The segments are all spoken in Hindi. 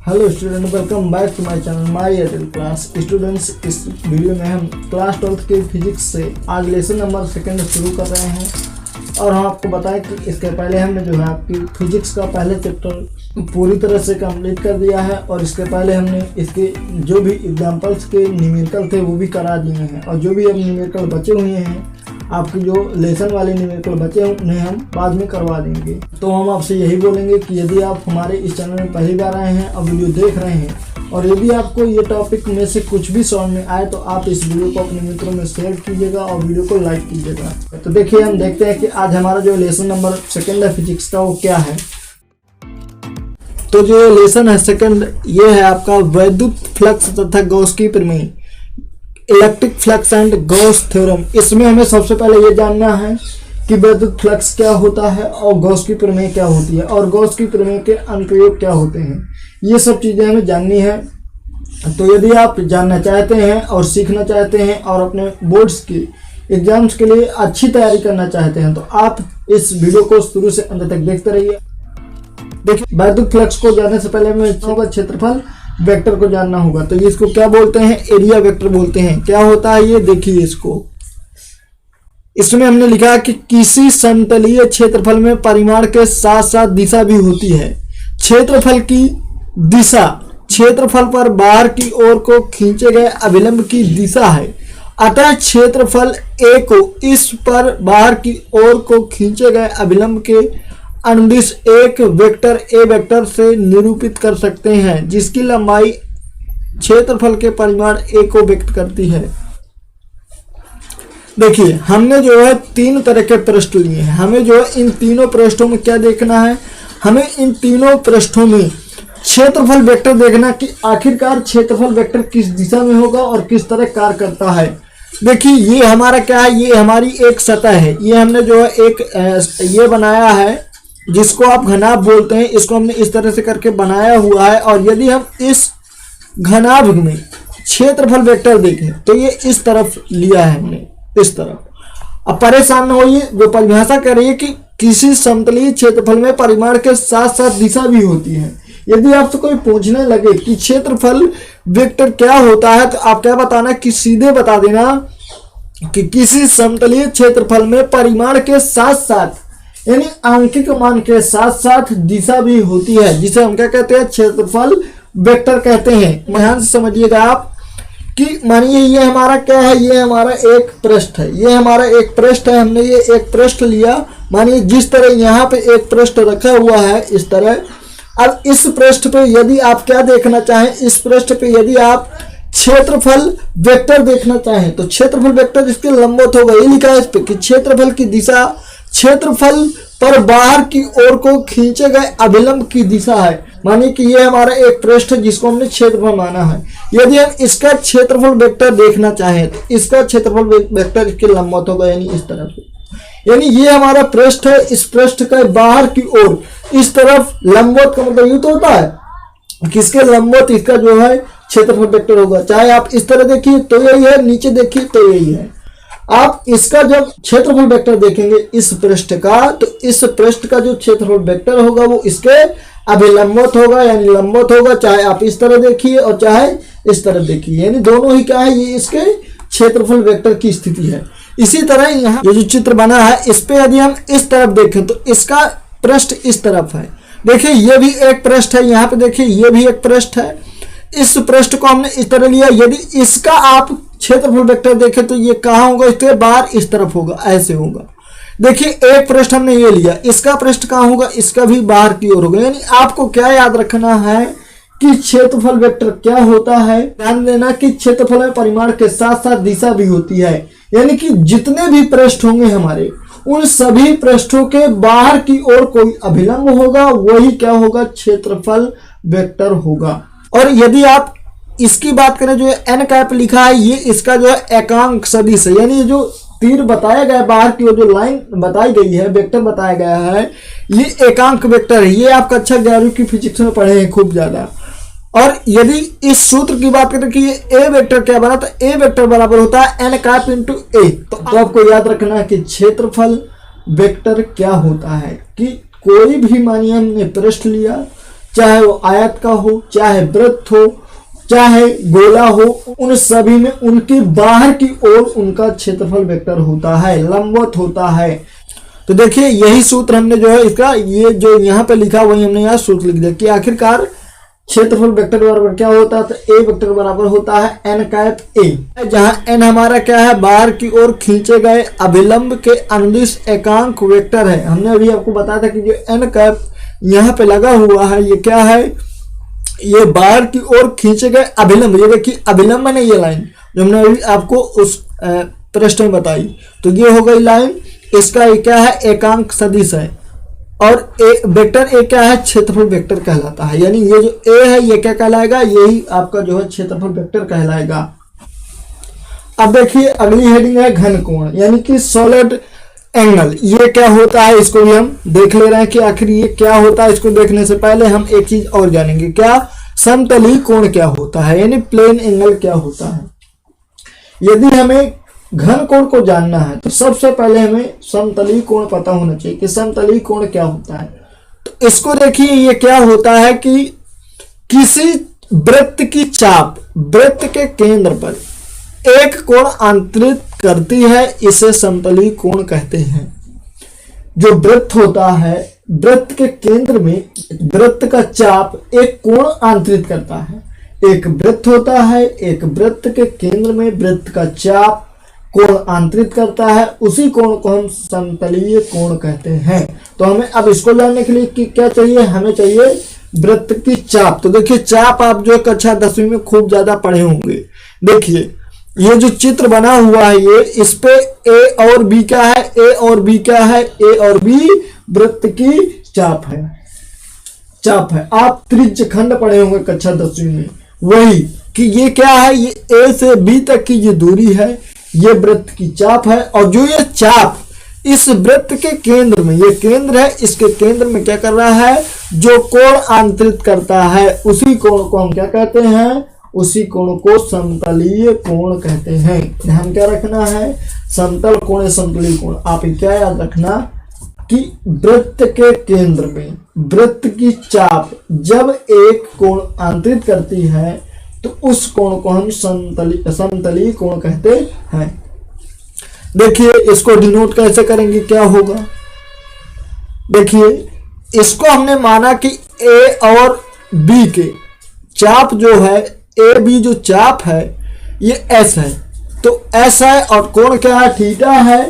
Hello student, welcome back to my channel my Airtel class. Students, इस वीडियो में हम क्लास 12 के फिजिक्स से आज लेसन नंबर 2 शुरू कर रहे हैं। और हम आपको बताएं कि इसके पहले हमने जो है आपकी फिजिक्स का पहले चैप्टर पूरी तरह से कंप्लीट कर दिया है। और इसके पहले हमने इसके जो भी एग्जाम्पल्स के न्यूमेरिकल थे वो भी करा दिए हैं। और जो भी अब न्यूमेरिकल बचे हुए हैं, आपकी जो लेसन वाले न्यूमेरिकल बचे हैं उन्हें हम बाद में करवा देंगे। तो हम आपसे यही बोलेंगे कि यदि आप हमारे इस चैनल में पहली बार आए हैं और वीडियो देख रहे हैं और यदि आपको ये टॉपिक में से कुछ भी समझ में आए तो आप इस वीडियो को अपने मित्रों में शेयर कीजिएगा और वीडियो को लाइक कीजिएगा। तो देखिए, हम देखते हैं कि आज हमारा जो लेसन नंबर 2 है फिजिक्स का वो क्या है। तो जो लेसन है 2 ये है आपका वैद्युत फ्लक्स तथा गॉस की प्रमेय, electric flux and Gauss theorem. इसमें हमें सबसे पहले ये जानना है कि वैद्युत फ्लक्स क्या होता है और गॉस की प्रमेय क्या होती है और गॉस की प्रमेय के अनुप्रयोग क्या होते हैं। ये सब चीज़ें हमें जाननी है। तो यदि आप जानना चाहते हैं और सीखना चाहते हैं और अपने बोर्ड्स की एग्जाम्स के लिए अच्छी तैयारी करना चाहते हैं तो आप इस वीडियो को शुरू से अंत तक देखते रहिए। देखिए, वैद्युत फ्लक्स को जानने से पहले हमें क्षेत्रफल वेक्टर को जानना होगा। तो ये इसको क्या बोलते हैं? एरिया वेक्टर बोलते हैं। क्या होता है ये देखिए। इसमें हमने लिखा है कि किसी समतलीय क्षेत्रफल में परिमाण के साथ साथ दिशा भी होती है। क्षेत्रफल की दिशा क्षेत्रफल पर बाहर की ओर को खींचे गए अभिलंब की दिशा है। अतः क्षेत्रफल ए को इस पर बाहर की ओर को खींचे गए अभिलंब के अनुदिश एक वेक्टर ए वेक्टर से निरूपित कर सकते हैं जिसकी लंबाई क्षेत्रफल के परिमाण ए को व्यक्त करती है। देखिए, हमने जो है 3 तरह के पृष्ठ लिए हैं। हमें जो है इन तीनों पृष्ठों में क्या देखना है? हमें इन तीनों पृष्ठों में क्षेत्रफल वेक्टर देखना कि आखिरकार क्षेत्रफल वेक्टर किस दिशा में होगा और किस तरह कार्य करता है। देखिए, ये हमारा क्या है? ये हमारी एक सतह है। ये हमने जो है एक ये बनाया है जिसको आप घनाभ बोलते हैं। इसको हमने इस तरह से करके बनाया हुआ है। और यदि हम इस घनाभ में क्षेत्रफल वेक्टर देखें तो ये इस तरफ लिया है हमने, इस तरफ। अब परेशान न होइए, जो परिभाषा कर रही है कि किसी समतलीय क्षेत्रफल में परिमाण के साथ साथ दिशा भी होती है। यदि आपसे कोई पूछने लगे कि क्षेत्रफल वेक्टर क्या होता है तो आप क्या बताना कि सीधे बता देना कि किसी समतलीय क्षेत्रफल में परिमाण के साथ साथ यानी आंकिक मान के साथ साथ दिशा भी होती है, जिसे हम क्या कहते हैं? क्षेत्रफल वेक्टर कहते हैं। ध्यान से समझिएगा आप कि मानिए ये हमारा क्या है? ये हमारा एक पृष्ठ है। ये हमारा एक पृष्ठ है। हमने ये एक पृष्ठ लिया। मानिए जिस तरह यहाँ पे एक पृष्ठ रखा हुआ है इस तरह। अब इस पृष्ठ पे यदि आप क्या देखना चाहें, इस पृष्ठ पे यदि आप क्षेत्रफल वेक्टर देखना चाहें तो क्षेत्रफल वेक्टर इसके लंबवत होगा। ये लिखा है इस पे कि क्षेत्रफल की दिशा क्षेत्रफल पर बाहर की ओर को खींचे गए अभिलंब की दिशा है। मानिए कि ये हमारा एक पृष्ठ है जिसको हमने क्षेत्रफल माना है। यदि हम इसका क्षेत्रफल वेक्टर देखना चाहें तो इसका क्षेत्रफल वेक्टर इसके लंबवत होगा, यानी इस तरफ से। यानी ये हमारा पृष्ठ है, इस पृष्ठ का बाहर की ओर इस तरफ लंबवत का मतलब ये तो होता है किसके लंबवत इसका जो है क्षेत्रफल वेक्टर होगा। चाहे आप इस तरह देखिए तो यही है, नीचे देखिए तो यही है। आप इसका जब क्षेत्रफल वेक्टर देखेंगे इस पृष्ठ का तो इस पृष्ठ का जो क्षेत्रफल वेक्टर होगा वो इसके अभिलंबवत होगा, यानी लंबवत होगा। चाहे आप इस तरह देखिए और चाहे इस तरह देखिए, यानी दोनों ही क्या है? ये इसके क्षेत्रफल वेक्टर की स्थिति है। इसी तरह यहाँ ये जो चित्र बना है इस पे यदि हम इस तरफ देखें तो इसका पृष्ठ इस तरफ है। देखिए, ये भी एक पृष्ठ है। यहाँ पे देखिए, ये भी एक पृष्ठ है। इस पृष्ठ को हमने इस तरह लिया। यदि इसका आप क्षेत्रफल वेक्टर देखें तो ये कहाँ होगा? इसके बाहर इस तरफ होगा, ऐसे होगा। देखिए, एक पृष्ठ हमने ये लिया, इसका पृष्ठ कहाँ होगा? इसका भी बाहर की ओर होगा। यानी आपको क्या याद रखना है कि क्षेत्रफल वेक्टर क्या होता है? ध्यान देना कि क्षेत्रफल में परिमाण के साथ साथ दिशा भी होती है। यानी कि जितने भी पृष्ठ होंगे हमारे, उन सभी पृष्ठों के बाहर की ओर कोई अभिलंब होगा, वही क्या होगा? क्षेत्रफल वेक्टर होगा। और यदि आप इसकी बात करें, जो एन कैप लिखा है ये इसका जो है एकांक सदिश है। यानी जो तीर बताया गया है बाहर की ओर, जो लाइन बताई गई है, वेक्टर बताया गया है, ये एकांक वेक्टर है। ये आप कक्षा 11वीं की फिजिक्स में पढ़े हैं खूब ज्यादा। और यदि इस सूत्र की बात करें कि ये ए वेक्टर क्या बना, तो ए वेक्टर बराबर होता है एन कैप इंटू ए। तो आपको याद रखना है कि क्षेत्रफल वेक्टर क्या होता है कि कोई भी मानिए हमने पृष्ठ लिया, चाहे वो आयत का हो, चाहे वृत्त हो, चाहे गोला हो, उन सभी में उनके बाहर की ओर उनका क्षेत्रफल वेक्टर होता है, लंबवत होता है। तो देखिए यही सूत्र हमने जो है इसका, ये जो यहाँ पे लिखा वही हमने यहाँ सूत्र लिख दिया कि आखिरकार क्षेत्रफल वेक्टर बराबर क्या होता है, तो ए वेक्टर बराबर होता है एन कैप ए, जहाँ एन हमारा क्या है, बाहर की ओर खींचे गए अभिलंब के अनुदिश एकांक वेक्टर है। हमने अभी आपको बताया था कि जो एन कैप यहाँ पे लगा हुआ है ये क्या है, ये बाहर की ओर खींचे गए अभिलंब, ये देखिए अभिलंब है ये लाइन जो हमने अभी आपको उस प्रश्न में बताई। तो ये हो गई लाइन, इसका ये क्या है, एकांक सदिश है, और वेक्टर ए क्या है, क्षेत्रफल वेक्टर कहलाता है। यानी ये जो ए है ये क्या कहलाएगा, यही आपका जो है क्षेत्रफल वेक्टर कहलाएगा। अब देखिए अगली हेडिंग है घन कोण, यानी कि सॉलिड एंगल। ये क्या होता है इसको भी हम देख ले रहे हैं कि आखिर ये क्या होता है। इसको देखने से पहले हम एक चीज और जानेंगे, क्या समतली कोण क्या होता है, यानी प्लेन एंगल क्या होता है। यदि हमें घन कोण को जानना है तो सबसे पहले हमें समतली कोण पता होना चाहिए कि समतली कोण क्या होता है। तो इसको देखिए ये क्या होता है कि किसी वृत्त की चाप वृत्त के केंद्र पर एक कोण अंतरित करती है, इसे समतली कोण कहते हैं। जो वृत्त होता है, वृत्त के केंद्र में वृत्त का चाप एक कोण आंतरित करता है। एक वृत्त होता है, एक वृत्त के केंद्र में वृत्त का चाप कोण आंतरित करता है, उसी कोण को हम समतलीय कोण कहते हैं। तो हमें अब इसको जानने के लिए कि क्या चाहिए, हमें चाहिए वृत्त की चाप। तो देखिए चाप आप जो कक्षा 10वीं में खूब ज्यादा पढ़े होंगे। देखिए ये जो चित्र बना हुआ है ये, इस पे ए और बी क्या है, ए और बी क्या है, ए और बी वृत्त की चाप है, चाप है। आप त्रिज्य खंड पढ़े होंगे कक्षा 10वीं में, वही कि ये क्या है, ये ए से बी तक की ये दूरी है, ये वृत्त की चाप है। और जो ये चाप इस वृत्त के केंद्र में, ये केंद्र है, इसके केंद्र में क्या कर रहा है, जो कोण आंतरित करता है, उसी कोण को हम क्या कहते हैं, उसी कोण को समतलीय कोण कहते हैं। ध्यान क्या रखना है, समतल कोण या समतलीय कोण। आप क्या याद रखना कि वृत्त के केंद्र में वृत्त की चाप जब एक कोण आंतरित करती है तो उस कोण को हम समतलीय कोण कहते हैं। देखिए इसको डिनोट कैसे करेंगे, क्या होगा, देखिए इसको हमने माना कि ए और बी के चाप जो है, ए बी जो चाप है ये एस है, तो एस है और कोण क्या है, थीटा है,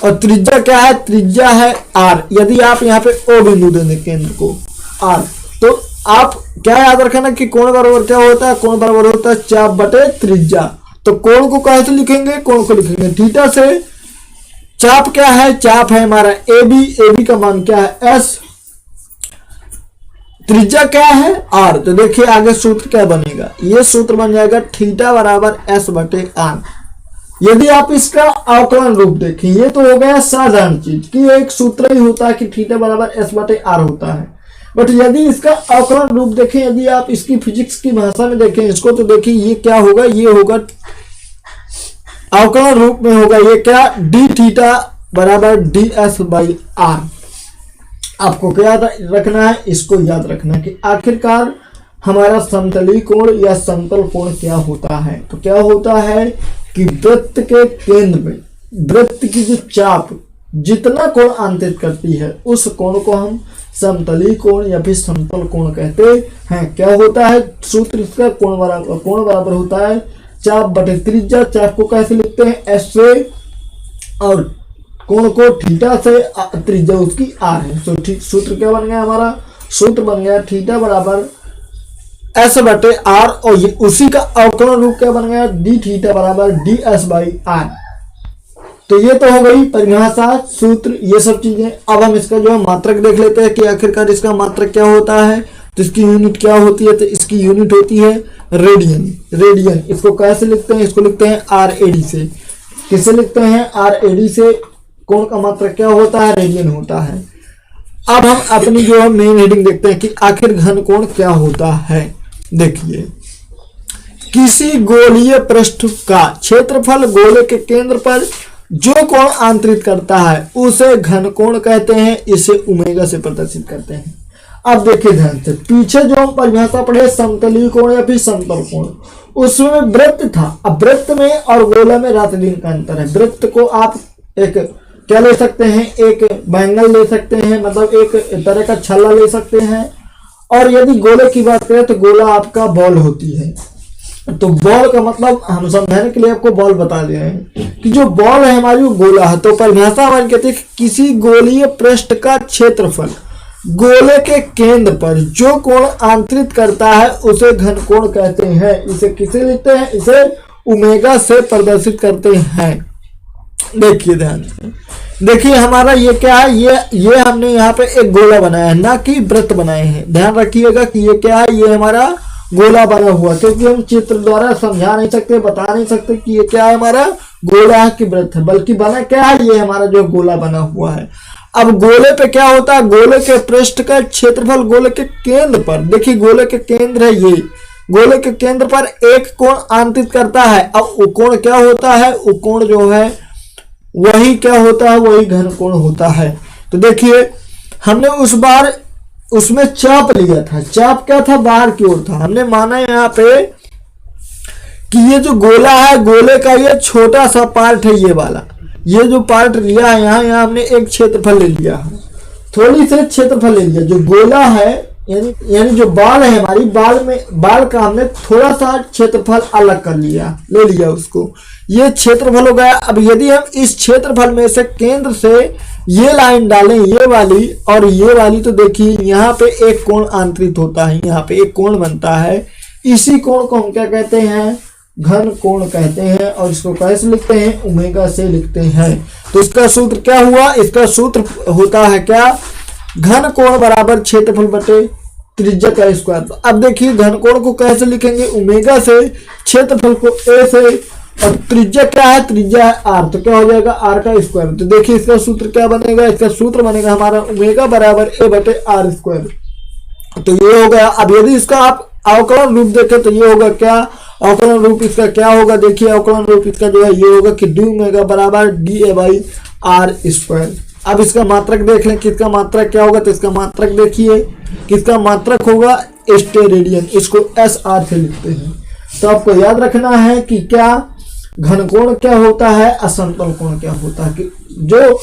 और त्रिज्या क्या है, त्रिज्या है आर। यदि आप यहाँ पे ओ बिंदु दे दें केंद्र को आर, तो आप क्या याद रखना कि कोण बराबर क्या होता है, कोण बराबर होता है चाप बटे त्रिज्या। तो कोण को कैसे लिखेंगे, कोण को लिखेंगे थीटा से। चाप क्या है, चाप है हमारा ए बी का मान क्या है एस, त्रिज्या क्या है आर। तो देखिए आगे सूत्र क्या बनेगा, ये सूत्र बन जाएगा थीटा बराबर एस बटे आर। यदि आप इसका अवकलन रूप देखें, ये तो हो गया साधारण चीज कि एक सूत्र ही होता है कि थीटा बराबर एस बटे आर होता है। बट यदि इसका अवकलन रूप देखें, यदि आप इसकी फिजिक्स की भाषा में देखें इसको, तो देखिए ये क्या होगा, ये होगा अवकलन रूप में होगा ये क्या, डी थीटा बराबर डी एस बाई आर। आपको क्या याद रखना है, इसको याद रखना कि आखिरकार हमारा समतली कोण या समतल कोण क्या होता है। तो क्या होता है कि वृत्त के केंद्र में वृत्त की जो चाप जितना कोण आंतरित करती है उस कोण को हम समतली कोण या फिर समतल कोण कहते हैं। क्या होता है सूत्र इसका, कोण बराबर होता है चाप बटे त्रिज्या। चाप को कैसे लिखते हैं, एस से, और कोण को थीटा से, त्रिज्या उसकी आर है। तो सूत्र क्या बन गया हमारा, सूत्र बन गया थीटा बराबर एस बटे आर, और ये उसी का अवकलन रूप क्या बन गया, डी थीटा बराबर डी एस बाई आर। तो ये तो हो गई परिभाषा, सूत्र, ये सब चीजें। अब हम इसका जो है मात्रक देख लेते हैं कि आखिरकार इसका मात्रक क्या होता है। तो इसकी यूनिट क्या होती है, तो इसकी यूनिट होती है रेडियन। रेडियन इसको कैसे लिखते हैं, इसको लिखते हैं आर एडी से। किसे लिखते हैं, आर एडी से। कोण का मात्रक क्या होता है, रेडियन होता है। अब हम अपनी जो है मेन हेडिंग देखते हैं कि आखिर घन कोण क्या होता है। देखिए किसी गोलीय पृष्ठ का क्षेत्रफल गोले के केंद्र पर जो कोण आंतरित करता है उसे घन कोण कहते हैं, इसे ओमेगा से प्रदर्शित करते हैं। अब देखिए ध्यान से, पीछे जो हम परिभाषा पढ़े समतलीय कोण या फिर समतल कोण, उसमें वृत्त था। अब वृत्त में और गोला में रात दिन का अंतर है। वृत्त को आप एक क्या ले सकते हैं, एक बैंगल ले सकते हैं, मतलब एक तरह का छल्ला ले सकते हैं। और यदि गोले की बात करें तो गोला आपका बॉल होती है। तो बॉल का मतलब हम समझाने के लिए आपको बॉल बता दे रहे हैं कि जो बॉल है हमारी वो गोला है। तो परिभाषा हमारी कहती है कि किसी गोलीय पृष्ठ का क्षेत्रफल गोले के केंद्र पर जो कोण आंतरित करता है उसे घन कोण कहते हैं। इसे किसे लिखते हैं, इसे ओमेगा से प्रदर्शित करते हैं। देखिए ध्यान से, देखिए हमारा ये क्या है, ये हमने यहाँ पे एक गोला बनाया है, ना कि वृत्त बनाए हैं। ध्यान रखिएगा कि ये क्या है, ये हमारा गोला बना हुआ, क्योंकि हम चित्र द्वारा समझा नहीं सकते, बता नहीं सकते कि ये क्या है, हमारा गोला है कि वृत्त है, बल्कि बना क्या है, ये हमारा जो गोला बना हुआ है। अब गोले पे क्या होता है, गोले के पृष्ठ का क्षेत्रफल गोले के केंद्र पर, देखिए गोले के केंद्र है ये, गोले के केंद्र पर एक कोण आंतरित करता है। अब वो कोण क्या होता है, वो कोण जो है वही क्या होता है, वही घन कोण होता है। तो देखिए हमने उस बार उसमें चाप लिया था, चाप क्या था, बाहर की ओर था। हमने माना यहाँ पे कि ये जो गोला है, गोले का ये छोटा सा पार्ट है, ये वाला, ये जो पार्ट लिया है यहाँ हमने एक क्षेत्रफल ले लिया है, थोड़ी से क्षेत्रफल ले लिया। जो गोला है यानी जो बाल है हमारी, बाल का हमने थोड़ा सा क्षेत्रफल अलग कर लिया, ले लिया उसको, ये क्षेत्रफल हो गया। अब यदि हम इस क्षेत्रफल में से केंद्र से ये लाइन डालें, ये वाली और ये वाली, तो देखिए यहाँ पे एक कोण आंतरित होता है, यहाँ पे एक कोण बनता है। इसी कोण को हम क्या कहते हैं, घन कोण कहते हैं। और इसको कैसे लिखते हैं, ओमेगा से लिखते हैं। तो इसका सूत्र क्या हुआ, इसका सूत्र होता है क्या, घन कोण बराबर क्षेत्रफल बटे त्रिज्या का स्क्वायर। अब देखिए घन कोण को कैसे लिखेंगे, ओमेगा से, क्षेत्रफल को ए से, और त्रिज्या क्या है, त्रिज्या है आर, तो क्या हो जाएगा आर का स्क्वायर। तो देखिए इसका सूत्र क्या बनेगा, इसका सूत्र बनेगा हमारा ओमेगा बराबर ए बटे आर स्क्वायर। तो ये हो गया। अब यदि इसका आप अवकलन रूप देखें तो ये होगा क्या, अवकलन रूप इसका क्या होगा, देखिए अवकलन रूप इसका जो है ये होगा कि डी ओमेगा बराबर D A by R square. अब इसका मात्रक देख लें, किसका मात्रक क्या होगा, तो इसका मात्रक देखिए, किसका मात्रक होगा, स्टेरेडियन, इसको एस आर से लिखते हैं। तो आपको याद रखना है कि क्या घन कोण क्या होता है, असमतल कोण क्या होता है। कि जो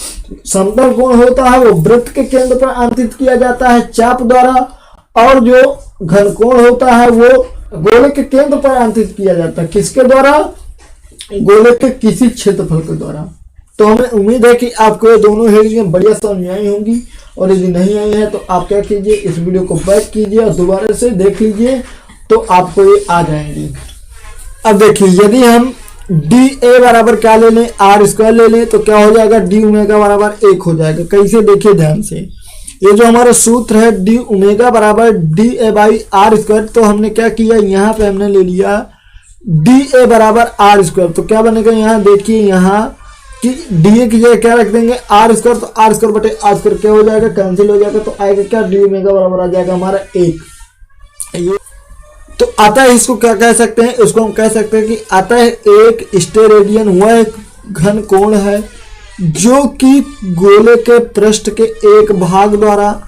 समतल कोण होता है वो वृत्त के केंद्र पर आंतरित किया जाता है चाप द्वारा, और जो घन कोण होता है वो गोले के केंद्र पर आंतरित किया जाता है, किसके द्वारा, गोले के किसी क्षेत्रफल के द्वारा। तो हमें उम्मीद है कि आपको ये दोनों हेडिंग बढ़िया समझ आई होंगी, और यदि नहीं आई है तो आप क्या कीजिए, इस वीडियो को बैक कीजिए और दोबारा से देख लीजिए, तो आपको ये आ जाएंगी। अब देखिए यदि हम डी ए बराबर क्या ले लें, आर स्क्वायर ले लें, तो क्या हो जाएगा, डी ओमेगा बराबर 1 हो जाएगा। कैसे, देखिए ध्यान से, ये जो हमारा सूत्र है डी ओमेगा बराबर D A by R square, तो हमने क्या किया, यहाँ पे हमने ले लिया डी ए बराबर आर स्क्वायर। तो क्या बनेगा, यहाँ देखिए, यहाँ कि डी ए की जगह क्या रख देंगे, आर स्क्वायर, तो आर स्क्वायर बटे आर स्क्वायर क्या हो जाएगा, कैंसिल हो जाएगा, तो आएगा क्या, डी ओमेगा बराबर आ जाएगा हमारा 1। ये तो आता है, इसको क्या कह सकते हैं, इसको हम कह सकते हैं कि आता है एक स्टेरेडियन, हुआ एक घन कोण है जो कि गोले के पृष्ठ के एक भाग द्वारा,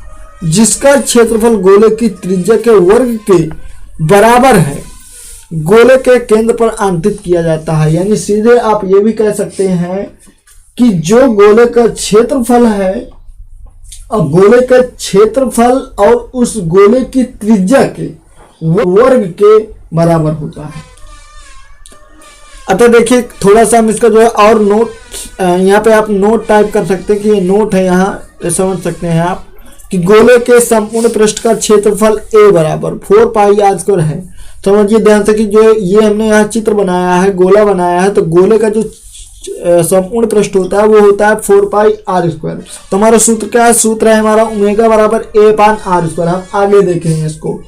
जिसका क्षेत्रफल गोले की त्रिज्या के वर्ग के बराबर है, गोले के केंद्र पर आंतरित किया जाता है। यानी सीधे आप ये भी कह सकते हैं कि जो गोले का क्षेत्रफल है, और गोले का क्षेत्रफल और उस गोले की त्रिज्या के वर्ग के बराबर होता है। अतः देखिए थोड़ा सा हम इसका जो है और नोट, यहाँ पे आप नोट टाइप कर सकते हैं कि ये नोट है, यहाँ समझ सकते हैं आप कि गोले के संपूर्ण पृष्ठ का क्षेत्रफल a बराबर 4 पाई आर स्क्वायर है। समझिए ध्यान से कि जो ये हमने यहाँ चित्र बनाया है, गोला बनाया है, तो गोले का जो संपूर्ण पृष्ठ होता है वो होता है 4 पाई आर स्क्वायर। तो हमारा सूत्र क्या है, सूत्र है हमारा ओमेगा बराबर a पान आर स्क्वायर। हम आगे देखेंगे इसको।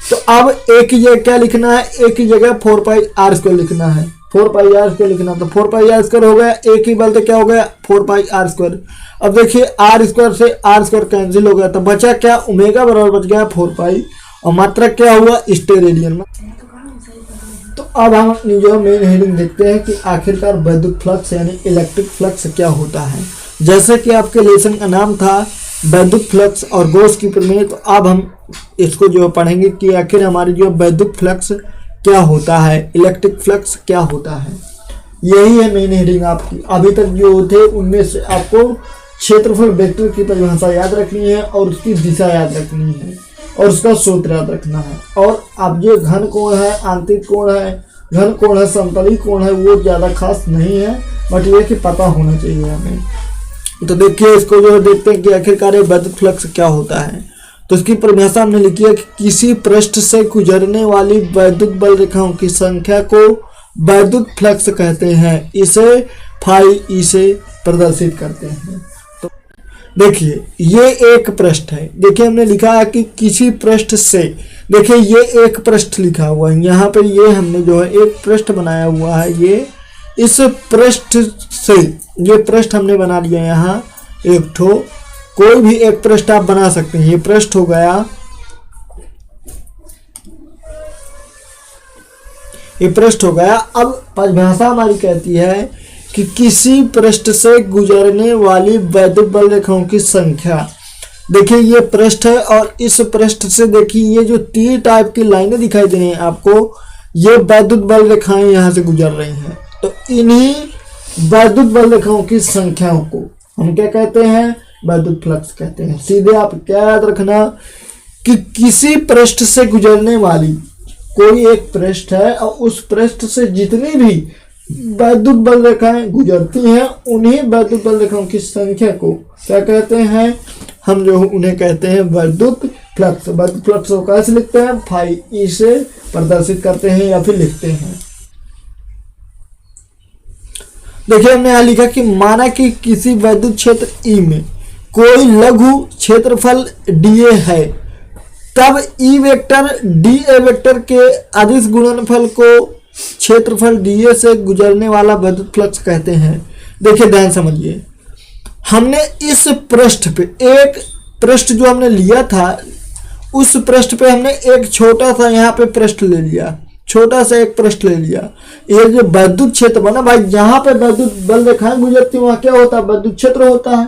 तो अब एक ही जगह क्या लिखना है, एक ही जगह 4 पाई आर स्क्वायर लिखना है, 4 पाई आर स्क्वायर लिखना। तो 4 पाई आर स्क्वायर हो गया, एक ही बल तो क्या हो गया 4 पाई आर स्क्वायर। अब देखिए आर स्क्वायर से आर स्क्वायर कैंसिल हो गया, तो बचा क्या, ओमेगा बराबर बच गया 4 पाई, और मात्रा क्या हुआ, स्टेरेडियन में। तो अब हम जो मेन हेडिंग देखते हैं कि आखिरकार विद्युत फ्लक्स यानी इलेक्ट्रिक फ्लक्स क्या होता है। जैसे कि आपके लेसन का नाम था वैद्युत फ्लक्स और गॉस की प्रमेय। तो अब हम इसको जो पढ़ेंगे कि आखिर हमारी जो वैद्युत फ्लक्स क्या होता है, इलेक्ट्रिक फ्लक्स क्या होता है। यही है मेन हेडिंग आपकी। अभी तक जो थे उनमें से आपको क्षेत्रफल वेक्टर की परिभाषा याद रखनी है और उसकी दिशा याद रखनी है और उसका सूत्र याद रखना है। और अब जो घन कोण है, आंतरिक कोण है, घन कोण है, समतली कोण है, वो ज़्यादा खास नहीं है, बट ये कि पता होना चाहिए हमें। तो देखिए इसको जो देखते हैं कि आखिरकार वैद्युत फ्लक्स क्या होता है। तो इसकी परिभाषा हमने लिखी है कि किसी पृष्ठ से गुजरने वाली वैद्युत बल रेखाओं की संख्या को वैद्युत फ्लक्स कहते हैं। इसे फाई ई से प्रदर्शित करते हैं। तो देखिए ये एक पृष्ठ है। देखिए हमने लिखा है कि किसी पृष्ठ से, देखिए ये एक पृष्ठ लिखा हुआ है यहाँ पे, ये हमने जो है एक पृष्ठ बनाया हुआ है। ये इस पृष्ठ से, ये पृष्ठ हमने बना लिया यहाँ एक ठो, कोई भी एक पृष्ठ आप बना सकते हैं। ये पृष्ठ हो गया, ये पृष्ठ हो गया। अब परिभाषा हमारी कहती है कि किसी पृष्ठ से गुजरने वाली वैद्युत बल रेखाओं की संख्या। देखिए ये पृष्ठ है और इस पृष्ठ से देखिए ये जो तीर टाइप की लाइनें दिखाई दे रही हैं आपको, ये वैद्युत बल रेखाएं यहाँ से गुजर रही हैं। तो इन्हीं वैद्युत बल रेखाओं की संख्याओं को हम क्या कहते हैं, वैद्युत फ्लक्स कहते हैं। सीधे आप क्या याद रखना कि किसी पृष्ठ से गुजरने वाली, कोई एक पृष्ठ है और उस पृष्ठ से जितनी भी वैद्युत बल रेखाएं गुजरती हैं, उन्हीं वैद्युत बल रेखाओं की संख्या को क्या कहते हैं, हम जो उन्हें कहते हैं वैद्युत फ्लक्स। वैद्युत फ्लक्स को कैसे लिखते हैं, फाई ई से प्रदर्शित करते हैं या फिर लिखते हैं। देखिए हमने यहाँ लिखा कि माना कि किसी वैद्युत क्षेत्र ई में कोई लघु क्षेत्रफल डीए है, तब E vector D A vector के अदिश गुणनफल को क्षेत्रफल डीए से गुजरने वाला वैद्युत फ्लक्स कहते हैं। देखिए ध्यान समझिए, हमने इस पृष्ठ पे, एक पृष्ठ जो हमने लिया था, उस पृष्ठ पे हमने एक छोटा सा यहाँ पे पृष्ठ ले लिया, छोटा सा एक पृष्ठ ले लिया। ये जो वैद्युत क्षेत्र बना भाई, जहाँ पे वैद्युत बल रेखाएं गुजरती है वहाँ क्या होता है, वैद्युत क्षेत्र होता है।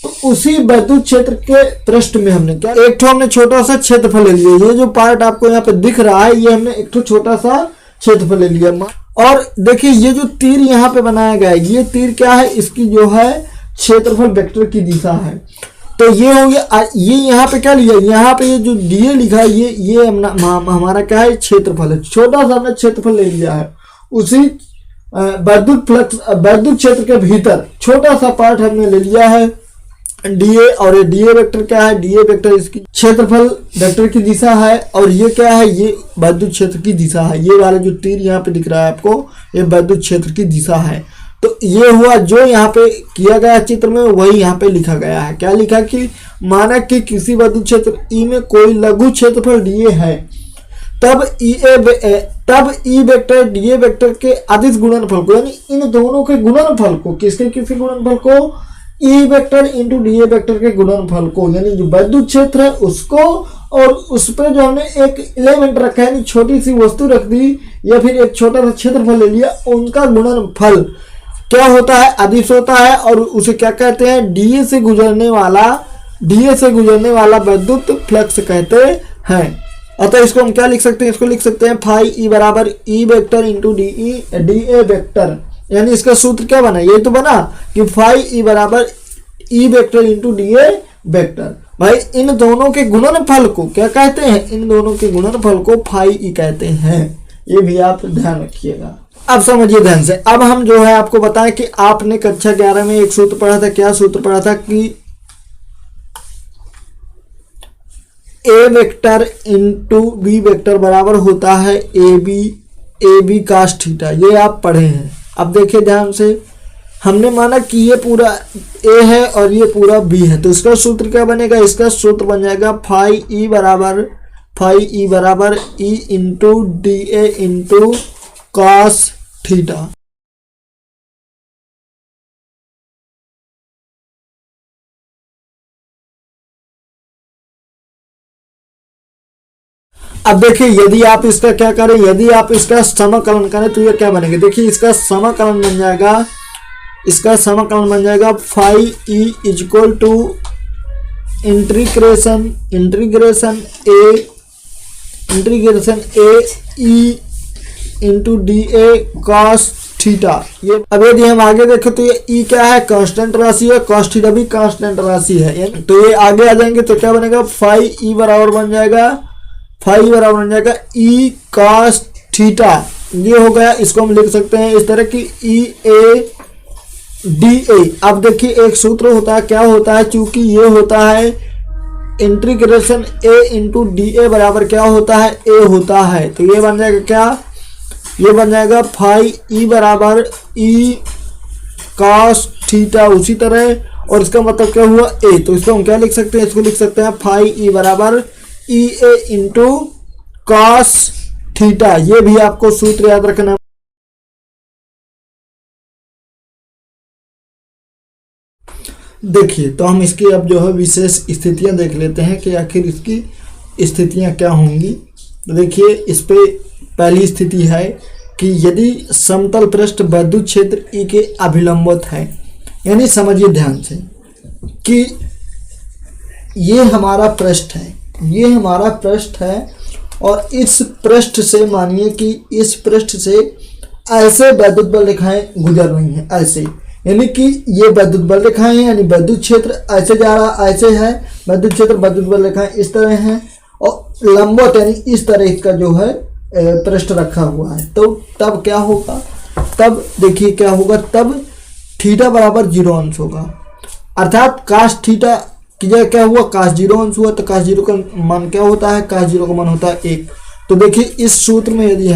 तो उसी वैद्युत क्षेत्र के पृष्ठ में हमने क्या, एक ठो हमने छोटा सा क्षेत्रफल ले लिया। ये जो पार्ट आपको यहाँ पे दिख रहा है, ये हमने एक ठो छोटा सा क्षेत्रफल ले लिया। और देखिए ये जो तीर यहाँ पे बनाया गया है, ये तीर क्या है, इसकी जो है क्षेत्रफल वेक्टर की दिशा है। तो ये हो गया। ये यहाँ पे क्या लिया, यहाँ पे ये जो डीए लिखा है, ये हमारा क्या है, क्षेत्रफल है। छोटा सा हमने क्षेत्रफल ले लिया है, उसी वैद्युत फ्लक्स वैद्युत क्षेत्र के भीतर छोटा सा पार्ट हमने ले लिया है डीए। और ये डीए वेक्टर क्या है, डीए वेक्टर इसकी क्षेत्रफल वेक्टर की दिशा है। और ये क्या है, ये वैद्युत क्षेत्र की दिशा है। ये वाला जो तीर यहाँ पे दिख रहा है आपको, ये वैद्युत क्षेत्र की दिशा है। तो ये हुआ जो यहाँ पे किया गया चित्र में, वही यहाँ पे लिखा गया है। क्या लिखा कि माना कि किसी वैद्युत क्षेत्र ई में कोई लघु क्षेत्रफल डीए है, तब ई वेक्टर डीए वेक्टर के अदिश गुणनफल को, यानी इन दोनों के गुणनफल को, किसके किसी गुणनफल को, E vector into DA vector के गुणनफल को, यानी जो वैद्युत क्षेत्र है उसको, और उस पर जो हमने एक एलिमेंट रखा है, छोटी सी वस्तु रख दी या फिर एक छोटा सा क्षेत्रफल ले लिया, उनका गुणनफल क्या होता है, अदिश होता है। और उसे क्या कहते हैं, डीए से गुजरने वाला वैद्युत फ्लक्स कहते हैं। अतः इसको हम क्या लिख सकते हैं, इसको लिख सकते हैं फाई ई बराबर ई वेक्टर इंटू डी ए वेक्टर। यानी इसका सूत्र क्या बना, ये तो बना कि फाई ई बराबर ई वेक्टर इंटू डी ए वेक्टर। भाई इन दोनों के गुणनफल को क्या कहते हैं, इन दोनों के गुणनफल को फाई ई कहते हैं। ये भी आप ध्यान रखिएगा। अब समझिए ध्यान से। अब हम जो है आपको बताएं कि आपने कक्षा 11 में एक सूत्र पढ़ा था। क्या सूत्र पढ़ा था कि ए वेक्टर इंटू बी वेक्टर बराबर होता है ए बी कास थीटा। ये आप पढ़े हैं। अब देखिए ध्यान से, हमने माना कि ये पूरा ए है और ये पूरा बी है, तो इसका सूत्र क्या बनेगा, इसका सूत्र बन जाएगा फाई ई बराबर ई इंटू डी ए इंटू कॉस थीटा। अब देखिए यदि आप इसका क्या करें, यदि आप इसका समाकलन करें तो ये क्या बनेगा, देखिए इसका समाकलन बन जाएगा phi E equal to integration A E into D A cos theta. ये अब यदि हम आगे देखें तो ये ई क्या है, कांस्टेंट राशि है, कॉस थीटा भी कांस्टेंट राशि है। तो ये आगे आ जाएंगे तो क्या बनेगा, फाई ई बराबर बन जाएगा ई कॉस थीटा। ये हो गया, इसको हम लिख सकते हैं इस तरह की ई ए डी ए। अब देखिए एक सूत्र होता है, क्या होता है, चूंकि ये होता है इंटीग्रेशन ए इंटू डी ए बराबर क्या होता है, ए होता है। तो ये बन जाएगा क्या, ये बन जाएगा फाई ई बराबर ई कॉस थीटा उसी तरह, और इसका मतलब क्या हुआ ए। तो इसको हम क्या लिख सकते हैं, इसको लिख सकते हैं फाई ई बराबर ई ए इंटू कॉस थीटा। ये भी आपको सूत्र याद रखना। देखिए तो हम इसकी अब जो है विशेष स्थितियां देख लेते हैं कि आखिर इसकी स्थितियां क्या होंगी। तो देखिए इस पे पहली स्थिति है कि यदि समतल पृष्ठ विद्युत क्षेत्र ई के अभिलंबित है, यानी समझिए ध्यान से कि ये हमारा पृष्ठ है, और इस पृष्ठ से मानिए कि इस पृष्ठ से ऐसे विद्युत बल रेखाएं गुजर रही हैं, ऐसे, यानी कि ये विद्युत बल रेखाएं हैं, यानी विद्युत क्षेत्र ऐसे जा रहा, ऐसे है विद्युत क्षेत्र, विद्युत बल रेखाएं इस तरह हैं, और लंबवत यानी इस तरह का जो है पृष्ठ रखा हुआ है। तो तब क्या होगा, तब देखिए क्या होगा, तब थीटा बराबर 0 अंश होगा, अर्थात काश थीटा की जगह क्या हुआ, काश 0 अंश हुआ। तो काश 0 का मान क्या होता है, काश 0 का मान होता है 1। तो देखिए इस सूत्र में यदि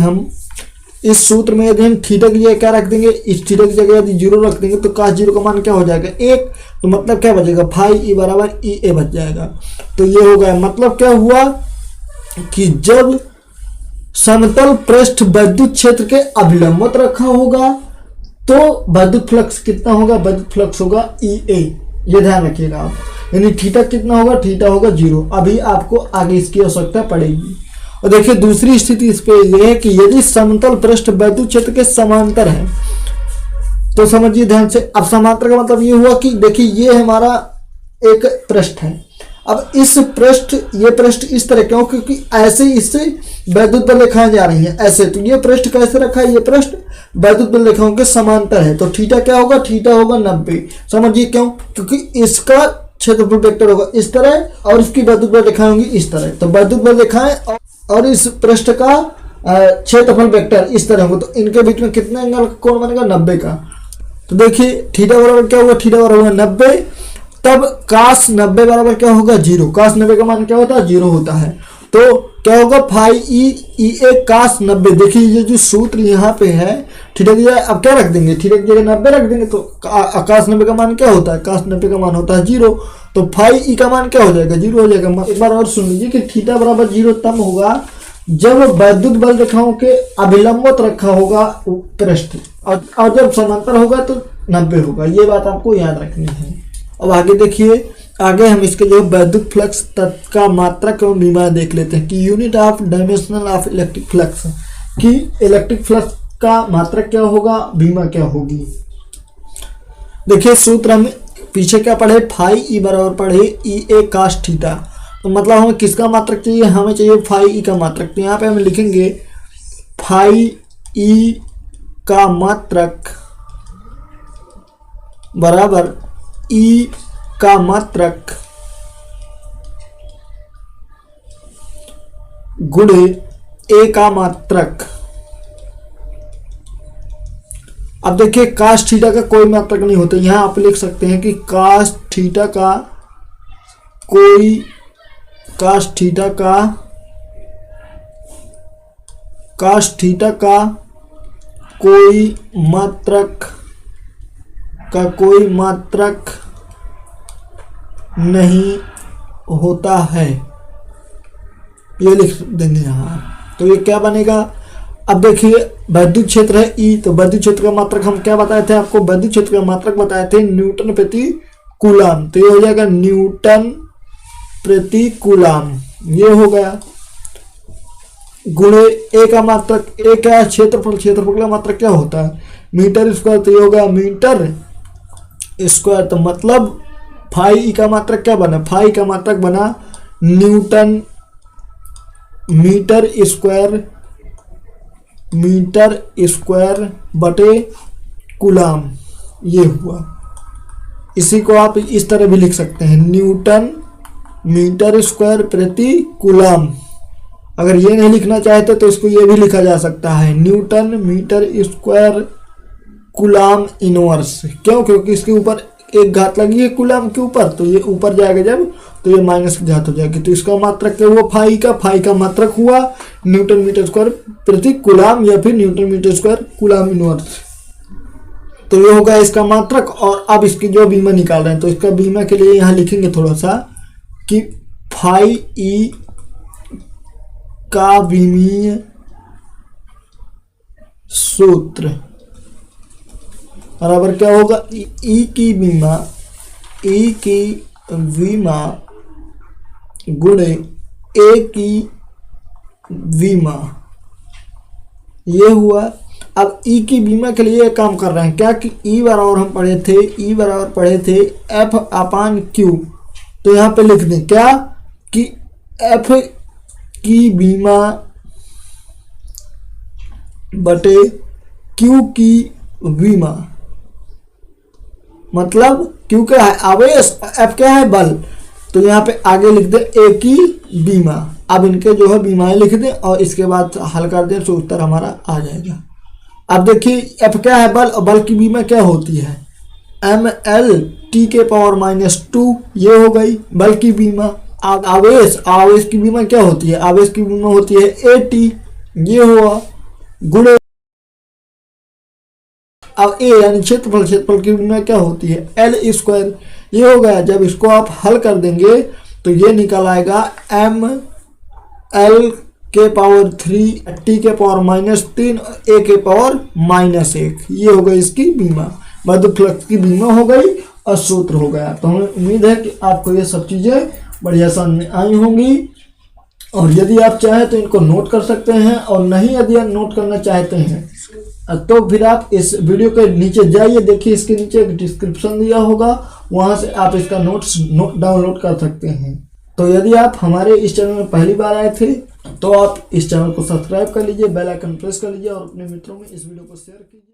हम थीटा की जगह क्या रख देंगे, इस थीटा की जगह यदि 0 रख देंगे तो काश 0 का मान क्या हो जाएगा, 1। तो मतलब क्या बचेगा, फाई ई बराबर ई ए बच जाएगा। तो ये हो गया, मतलब क्या हुआ कि जब समतल पृष्ठ विद्युत क्षेत्र के अभिलंबित रखा होगा तो विद्युत फ्लक्स कितना होगा, विद्युत फ्लक्स होगा ई ए। ये ध्यान रखिएगा आप, यानी थीटा कितना होगा, थीटा होगा 0। अभी आपको आगे इसकी आवश्यकता पड़ेगी। और देखिए दूसरी स्थिति इस पे यह है कि यदि समतल पृष्ठ विद्युत क्षेत्र के समांतर है, तो समझिए ध्यान से। अब समांतर का मतलब ये हुआ कि देखिए ये हमारा एक पृष्ठ है, अब इस पृष्ठ, ये पृष्ठ इस तरह क्यों, क्योंकि ऐसे इससे विद्युत बल रेखाएं जा रही हैं ऐसे। तो ये पृष्ठ कैसे रखा है, ये पृष्ठ विद्युत बल रेखाओं के समांतर है। तो थीटा क्या होगा, थीटा होगा 90। समझिए क्यों, क्योंकि इसका क्षेत्रफल वेक्टर होगा इस तरह और इसकी विद्युत बल रेखाएं होंगी इस तरह। तो विद्युत बल रेखाएं और इस पृष्ठ का क्षेत्रफल वेक्टर इस तरह होगा। तो इनके बीच में कितना एंगल कोण बनेगा, 90 का। तो देखिए थीटा बराबर क्या हुआ, थीटा बराबर होगा 90। तब काश 90 बराबर क्या होगा, 0। काश 90 का मान क्या होता है, 0 होता है। तो क्या होगा, फाई ई ए काश 90। देखिए ये जो सूत्र यहाँ पे है, थीटा की जगह अब क्या रख देंगे, थीटा की जगह 90 रख देंगे। तो काश 90 का मान क्या होता है, काश 90 का मान होता है 0। तो फाई ई का मान क्या हो जाएगा, 0 हो जाएगा। एक बार और सुन लीजिए कि थीटा बराबर 0 तब होगा जब विद्युत बल रेखाओं के अभिलंबित रखा होगा पृष्ठ, और जब समांतर होगा तो 90 होगा। ये बात आपको याद रखनी है। अब आगे देखिए, आगे हम इसके जो विद्युत फ्लक्स तत्व का मात्रक एवं विमा देख लेते हैं कि unit of dimensional of electric flux, कि इलेक्ट्रिक फ्लक्स का मात्रक क्या होगा, विमा क्या होगी। देखिए सूत्र हम पीछे क्या पढ़े, फाई ई बराबर पढ़े ई ए काश थीटा। तो मतलब हमें किसका मात्रक चाहिए, हमें चाहिए फाई ई का मात्रक। तो यहाँ पे हम लिखेंगे फाई ई का मात्रक बराबर ई का मात्रक गुणे ए का मात्रक। अब देखिए काश थीटा का कोई मात्रक नहीं होता, यहां आप लिख सकते हैं कि काश थीटा का कोई मात्रक नहीं होता है, ये लिख देंगे यहाँ। तो ये क्या बनेगा, अब देखिए विद्युत क्षेत्र है ई, तो विद्युत क्षेत्र का मात्रक हम क्या बताए थे आपको, विद्युत क्षेत्र का मात्रक बताए थे न्यूटन प्रति कूलाम। तो ये हो जाएगा न्यूटन प्रति कूलाम, ये हो गया। गुणे ए का मात्रक, ए क्या है, क्षेत्रफल। क्षेत्रफल का मात्रक क्या होता है, मीटर स्क्वायर। तो ये होगा मीटर स्क्वायर। तो मतलब फाई ई का मात्रक क्या बना, फाई का मात्रक बना न्यूटन मीटर स्क्वायर बटे कूलाम, ये हुआ। इसी को आप इस तरह भी लिख सकते हैं, न्यूटन मीटर स्क्वायर प्रति कूलाम। अगर ये नहीं लिखना चाहते तो इसको ये भी लिखा जा सकता है, newton metre square coulomb inverse. क्यों? क्योंकि इसके ऊपर एक घात लगी है कूलाम के ऊपर, तो ये ऊपर जाएगा जब तो ये माइनस की घात हो जाएगी। तो इसका मात्रक क्या हुआ, फाई का मात्रक हुआ न्यूटन मीटर स्क्वायर प्रति कूलाम या फिर newton metre square coulomb inverse. तो ये होगा इसका मात्रक। और अब इसकी जो बीमा निकाल रहे हैं तो इसका बीमा के लिए यहाँ लिखेंगे थोड़ा सा कि फाई ई का बीमीय सूत्र बराबर क्या होगा, ई की बीमा गुणे ए की बीमा, ये हुआ। अब ई की बीमा के लिए काम कर रहे हैं क्या कि ई बराबर हम पढ़े थे एफ अपान क्यू। तो यहाँ पे लिख दें क्या कि एफ की बीमा बटे क्यू की बीमा, मतलब क्यू क्या है आवेश, एफ क्या है बल। तो यहाँ पे आगे लिख दे ए की बीमा। अब इनके जो है बीमाएं लिख दें और इसके बाद हल कर दें तो उत्तर हमारा आ जाएगा। अब देखिए एफ क्या है बल, और बल की बीमा क्या होती है एम एल टी के पावर -2, ये हो गई बल की बीमा। आवेश की बीमा क्या होती है, आवेश की बीमा होती है ए टी, ये हुआ गुणे। अब ए यानी क्षेत्रफल की बीमा क्या होती है एल स्क्वायर, ये हो गया। जब इसको आप हल कर देंगे तो ये निकल आएगा एम एल के पावर 3 टी के पावर -3 ए के पावर -1, ये हो गई इसकी बीमा। मध्य फ्लक्स की बीमा हो गई और सूत्र हो गया। तो हमें उम्मीद है कि आपको ये सब चीज़ें बढ़िया समझ में आई होंगी। और यदि आप चाहें तो इनको नोट कर सकते हैं, और नहीं यदि आप नोट करना चाहते हैं तो फिर आप इस वीडियो के नीचे जाइए, देखिए इसके नीचे एक डिस्क्रिप्शन दिया होगा, वहां से आप इसका नोट्स डाउनलोड कर सकते हैं। तो यदि आप हमारे इस चैनल में पहली बार आए थे तो आप इस चैनल को सब्सक्राइब कर लीजिए, बेल आइकन प्रेस कर लीजिए और अपने मित्रों में इस वीडियो को शेयर कीजिए।